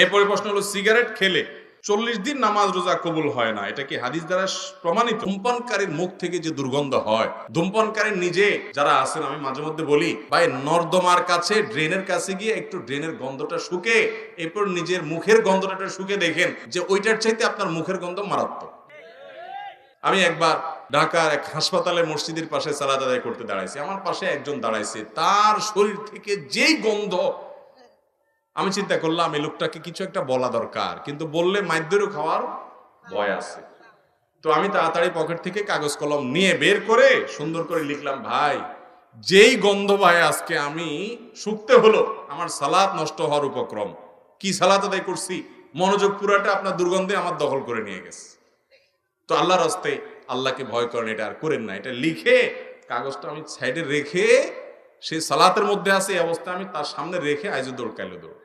এরপরে প্রশ্ন হলো, সিগারেট খেলে 40 দিন নামাজ রোজা কবুল হয় না, এটা কি হাদিস দ্বারা প্রমাণিত? ধূমপানকারীর মুখ থেকে যে দুর্গন্ধ হয়, ধূমপানকারী নিজে যারা আছেন, আমি মাঝে মধ্যে বলি ভাই, নর্দমার কাছে, ড্রেনের কাছে গিয়ে একটু ড্রেনের গন্ধটা শুকে, এরপর নিজের মুখের গন্ধটা শুকে দেখেন যে ওইটার চাইতে আপনার মুখের গন্ধ মারাত্মক। আমি একবার ঢাকার এক হাসপাতালে মসজিদের পাশে সালাত আদায় করতে দাঁড়াইছি, আমার পাশে একজন দাঁড়াইছে, তার শরীর থেকে যেই গন্ধ, আমি চিন্তা করলাম এই লোকটাকে কিছু একটা বলা দরকার, কিন্তু বললে মাইদ্যেরও খাওয়ার ভয় আছে। তো আমি তাড়াতাড়ি পকেট থেকে কাগজ কলম নিয়ে বের করে সুন্দর করে লিখলাম, ভাই যেই গন্ধ ভাই আজকে আমি শুকতে হলো, আমার সালাত নষ্ট হওয়ার উপক্রম। কি সালাত আদায় করছি, মনোযোগ পুরাটা আপনার দুর্গন্ধে আমার দখল করে নিয়ে গেছে। তো আল্লাহর রাস্তায় আল্লাহকে ভয় করেন, এটা আর করেন না। এটা লিখে কাগজটা আমি সাইডে রেখে, সে সালাতের মধ্যে আছে এই অবস্থা, আমি তার সামনে রেখে আইজো দৌড় কাইলো দৌড়।